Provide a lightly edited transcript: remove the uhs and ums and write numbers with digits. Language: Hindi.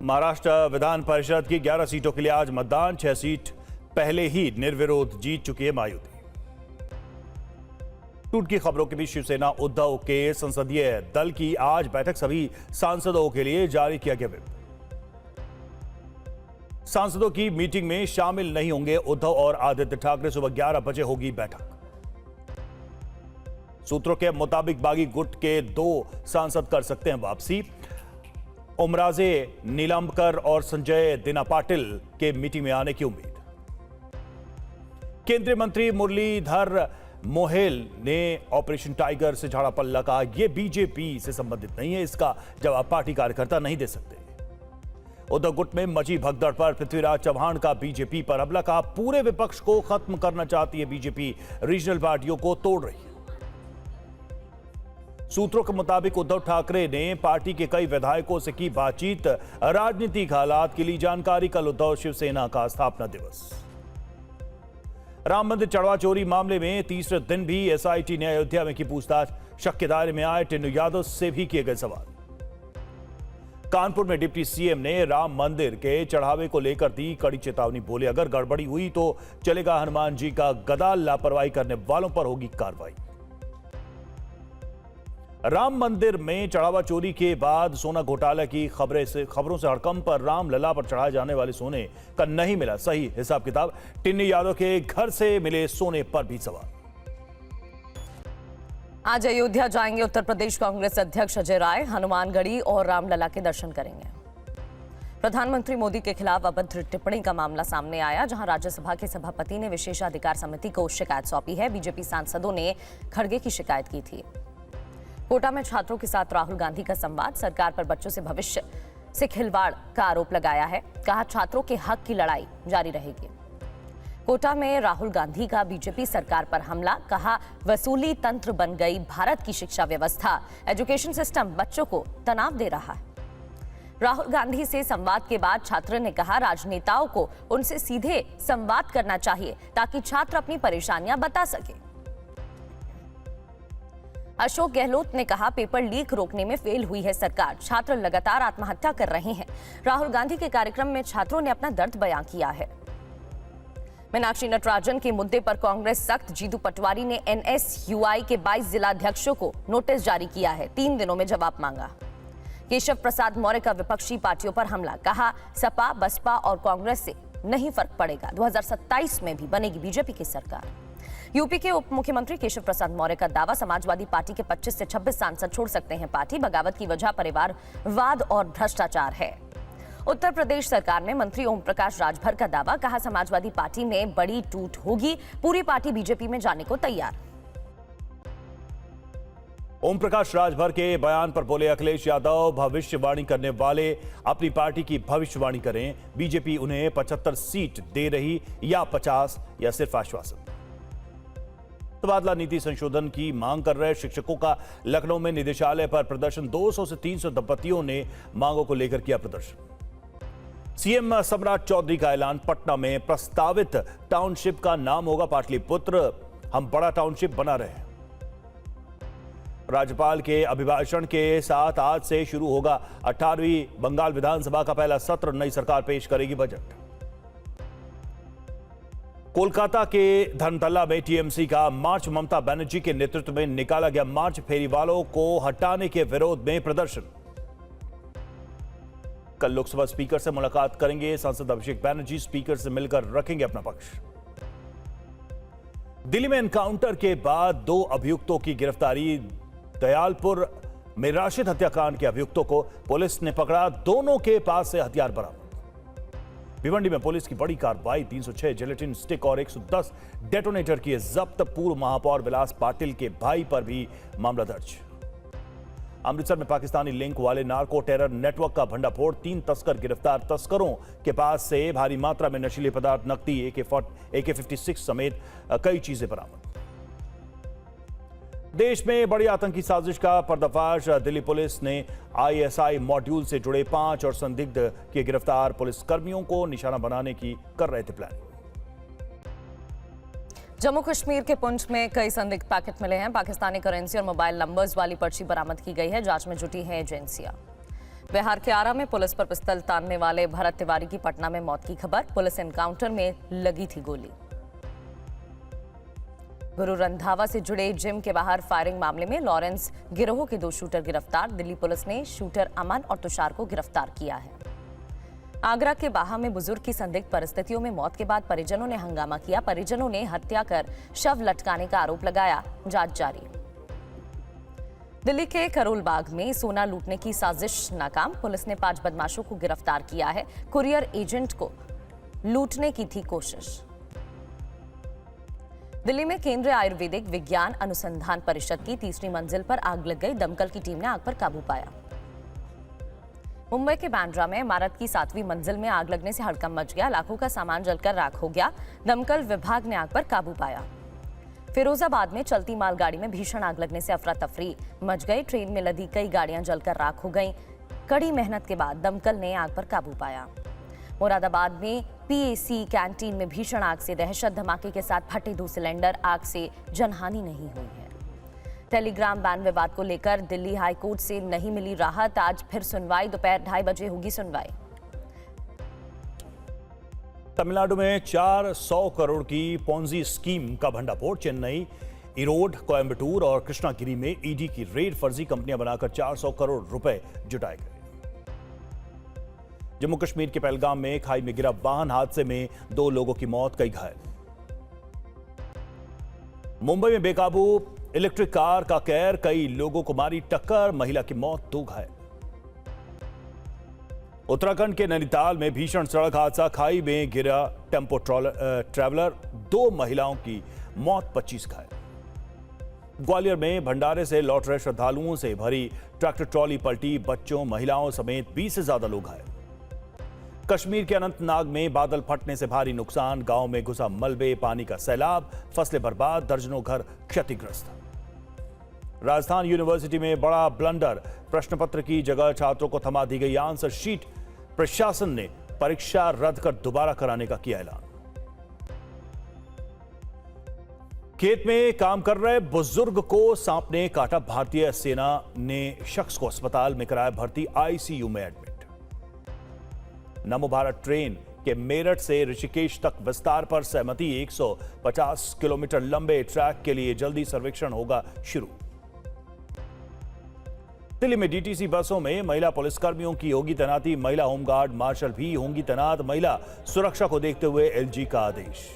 महाराष्ट्र विधान परिषद की 11 सीटों के लिए आज मतदान। 6 सीट पहले ही निर्विरोध जीत चुकी है मायावती। टूट की खबरों के बीच शिवसेना उद्धव के संसदीय दल की आज बैठक, सभी सांसदों के लिए जारी किया गया व्हिप। सांसदों की मीटिंग में शामिल नहीं होंगे उद्धव और आदित्य ठाकरे। सुबह 11 बजे होगी बैठक। सूत्रों के मुताबिक बागी गुट के 2 सांसद कर सकते हैं वापसी। ओमराजे नीलांबकर और संजय दिना पाटिल के मीटिंग में आने की उम्मीद। केंद्रीय मंत्री मुरलीधर मोहेल ने ऑपरेशन टाइगर से झाड़ा पल्ला, कहा यह बीजेपी से संबंधित नहीं है, इसका जवाब पार्टी कार्यकर्ता नहीं दे सकते। उद्धव गुट में मची भगदड़ पर पृथ्वीराज चव्हाण का बीजेपी पर हमला, कहा पूरे विपक्ष को खत्म करना चाहती है बीजेपी, रीजनल पार्टियों को तोड़ रही है। सूत्रों के मुताबिक उद्धव ठाकरे ने पार्टी के कई विधायकों से की बातचीत। राजनीतिक हालात की ली जानकारी। कल उद्धव शिवसेना का स्थापना दिवस। राम मंदिर चढ़वा चोरी मामले में तीसरे दिन भी एसआईटी ने अयोध्या में की पूछताछ। शक के दायरे में आए टिन्नू यादव से भी किए गए सवाल। कानपुर में डिप्टी सीएम ने राम मंदिर के चढ़ावे को लेकर दी कड़ी चेतावनी। बोले अगर गड़बड़ी हुई तो चलेगा हनुमान जी का गदा, लापरवाही करने वालों पर होगी कार्रवाई। राम मंदिर में चढ़ावा चोरी के बाद सोना घोटाला की खबरों से हड़कंप पर रामलला पर चढ़ाए जाने वाले सोने का नहीं मिला सही हिसाब किताब। टिन्नू यादव के घर से मिले सोने पर भी सवाल। आज अयोध्या जाएंगे उत्तर प्रदेश कांग्रेस अध्यक्ष अजय राय। हनुमानगढ़ी और रामलला के दर्शन करेंगे। प्रधानमंत्री मोदी के खिलाफ अभद्र टिप्पणी का मामला सामने आया, जहां राज्यसभा के सभापति ने विशेषाधिकार समिति को शिकायत सौंपी है। बीजेपी सांसदों ने खड़गे की शिकायत की थी। कोटा में छात्रों के साथ राहुल गांधी का संवाद। सरकार पर बच्चों से भविष्य से खिलवाड़ का आरोप लगाया है। कहा छात्रों के हक की लड़ाई जारी रहेगी। कोटा में राहुल गांधी का बीजेपी सरकार पर हमला। कहा वसूली तंत्र बन गई भारत की शिक्षा व्यवस्था। एजुकेशन सिस्टम बच्चों को तनाव दे रहा है। राहुल गांधी से संवाद के बाद छात्र ने कहा राजनेताओं को उनसे सीधे संवाद करना चाहिए ताकि छात्र अपनी परेशानियां बता सके। अशोक गहलोत ने कहा पेपर लीक रोकने में फेल हुई है सरकार, छात्र लगातार आत्महत्या कर रहे हैं। राहुल गांधी के कार्यक्रम में छात्रों ने अपना दर्द बयां किया है। मीनाक्षी नटराजन के मुद्दे पर कांग्रेस सख्त। जीतू पटवारी ने एनएसयूआई के 22 जिलाध्यक्षों को नोटिस जारी किया है। 3 दिनों में जवाब मांगा। केशव प्रसाद मौर्य का विपक्षी पार्टियों पर हमला। कहा सपा, बसपा और कांग्रेस से नहीं फर्क पड़ेगा, 2027 में भी बनेगी बीजेपी की सरकार। यूपी के उप मुख्यमंत्री केशव प्रसाद मौर्य का दावा, समाजवादी पार्टी के 25 से 26 सांसद छोड़ सकते हैं पार्टी। बगावत की वजह परिवारवाद और भ्रष्टाचार है। उत्तर प्रदेश सरकार में मंत्री ओम प्रकाश राजभर का दावा। कहा समाजवादी पार्टी में बड़ी टूट होगी, पूरी पार्टी बीजेपी में जाने को तैयार। ओम प्रकाश राजभर के बयान पर बोले अखिलेश यादव भविष्यवाणी करने वाले अपनी पार्टी की भविष्यवाणी करें। बीजेपी उन्हें 75 सीट दे रही या 50 या सिर्फ आश्वासन। तबादला नीति संशोधन की मांग कर रहे शिक्षकों का लखनऊ में निदेशालय पर प्रदर्शन। 200 से 300 दंपतियों ने मांगों को लेकर किया प्रदर्शन। सीएम सम्राट चौधरी का ऐलान। पटना में प्रस्तावित टाउनशिप का नाम होगा पाटलिपुत्र। हम बड़ा टाउनशिप बना रहे हैं। राज्यपाल के अभिभाषण के साथ आज से शुरू होगा 18वीं बंगाल विधानसभा का पहला सत्र। नई सरकार पेश करेगी बजट। कोलकाता के धर्मतला में टीएमसी का मार्च। ममता बनर्जी के नेतृत्व में निकाला गया मार्च। फेरी वालों को हटाने के विरोध में प्रदर्शन। कल लोकसभा स्पीकर से मुलाकात करेंगे सांसद अभिषेक बनर्जी। स्पीकर से मिलकर रखेंगे अपना पक्ष। दिल्ली में एनकाउंटर के बाद 2 अभियुक्तों की गिरफ्तारी। दयालपुर में राशिद हत्याकांड के अभियुक्तों को पुलिस ने पकड़ा। दोनों के पास से हथियार बरामद। भिवंडी में पुलिस की बड़ी कार्रवाई। 306 जिलेटिन स्टिक और 110 डेटोनेटर किए जब्त। पूर्व महापौर विलास पाटिल के भाई पर भी मामला दर्ज। अमृतसर में पाकिस्तानी लिंक वाले नार्को टेरर नेटवर्क का भंडाफोड़। 3 तस्कर गिरफ्तार। तस्करों के पास से भारी मात्रा में नशीले पदार्थ, नकदी, AK-56 समेत कई चीजें बरामद। देश में बड़ी आतंकी साजिश का पर्दाफाश। दिल्ली पुलिस ने ISI मॉड्यूल से जुड़े 5 और संदिग्ध किए गिरफ्तार। पुलिस कर्मियों को निशाना बनाने की कर रहे थे प्लानिंग। जम्मू कश्मीर के पुंछ में कई संदिग्ध पैकेट मिले हैं। पाकिस्तानी करेंसी और मोबाइल नंबर्स वाली पर्ची बरामद की गई है। जांच में जुटी हैं एजेंसियां। बिहार के आरा में पुलिस पर पिस्तौल तानने वाले भरत तिवारी की पटना में मौत की खबर। पुलिस एनकाउंटर में लगी थी गोली। गुरु रंधावा से जुड़े जिम के बाहर फायरिंग मामले में लॉरेंस गिरोह के 2 शूटर गिरफ्तार। दिल्ली पुलिस ने शूटर अमन और तुषार को गिरफ्तार किया है। आगरा के बाहा में बुजुर्ग की संदिग्ध परिस्थितियों में मौत के बाद परिजनों ने हंगामा किया। परिजनों ने हत्या कर शव लटकाने का आरोप लगाया। जांच जारी। दिल्ली के करोल बाग में सोना लूटने की साजिश नाकाम। पुलिस ने 5 बदमाशों को गिरफ्तार किया है। कुरियर एजेंट को लूटने की थी कोशिश। दिल्ली में केंद्रीय आयुर्वेदिक विज्ञान अनुसंधान परिषद की 3री मंजिल पर आग लग गई। दमकल की टीम ने आग पर काबू पाया। मुंबई के बांद्रा में इमारत की 7वीं मंजिल में आग लगने से हड़कंप मच गया। लाखों का सामान जलकर राख हो गया। दमकल विभाग ने आग पर काबू पाया। फिरोजाबाद में चलती मालगाड़ी में भीषण आग लगने से अफरा तफरी मच गई। ट्रेन में लदी कई गाड़ियां जलकर राख हो गईं। कड़ी मेहनत के बाद दमकल ने आग पर काबू पाया। मुरादाबाद में पीएसी कैंटीन में भीषण आग से दहशत। धमाके के साथ फटे 2 सिलेंडर। आग से जनहानि नहीं हुई है। टेलीग्राम बैन विवाद को लेकर दिल्ली हाई कोर्ट से नहीं मिली राहत। आज फिर सुनवाई। दोपहर 2:30 बजे होगी सुनवाई। तमिलनाडु में 400 करोड़ की पोंजी स्कीम का भंडाफोड़। चेन्नई, इरोड, कोयम्बटूर और कृष्णागिरी में ईडी की रेड। फर्जी कंपनियां बनाकर 400 करोड़ रुपए जुटाए गए। जम्मू कश्मीर के पहलगाम में खाई में गिरा वाहन हादसे में 2 लोगों की मौत, कई घायल। मुंबई में बेकाबू इलेक्ट्रिक कार का कहर, कई लोगों को मारी टक्कर, महिला की मौत, 2 घायल। उत्तराखंड के नैनीताल में भीषण सड़क हादसा। खाई में गिरा टेम्पो ट्रैवलर, 2 महिलाओं की मौत, 25 घायल। ग्वालियर में भंडारे से लौट रहे श्रद्धालुओं से भरी ट्रैक्टर ट्रॉली पलटी। बच्चों, महिलाओं समेत 20 से ज्यादा लोग घायल। कश्मीर के अनंतनाग में बादल फटने से भारी नुकसान। गांव में घुसा मलबे, पानी का सैलाब, फसलें बर्बाद, दर्जनों घर क्षतिग्रस्त। राजस्थान यूनिवर्सिटी में बड़ा ब्लंडर। प्रश्न पत्र की जगह छात्रों को थमा दी गई आंसर शीट। प्रशासन ने परीक्षा रद्द कर दोबारा कराने का किया ऐलान। खेत में काम कर रहे बुजुर्ग को सांप ने काटा। भारतीय सेना ने शख्स को अस्पताल में कराया भर्ती, आईसीयू में एडमिट। नमो भारत ट्रेन के मेरठ से ऋषिकेश तक विस्तार पर सहमति। 150 किलोमीटर लंबे ट्रैक के लिए जल्दी सर्वेक्षण होगा शुरू। दिल्ली में डीटीसी बसों में महिला पुलिसकर्मियों की होगी तैनाती। महिला होमगार्ड मार्शल भी होंगी तैनात। महिला सुरक्षा को देखते हुए एलजी का आदेश।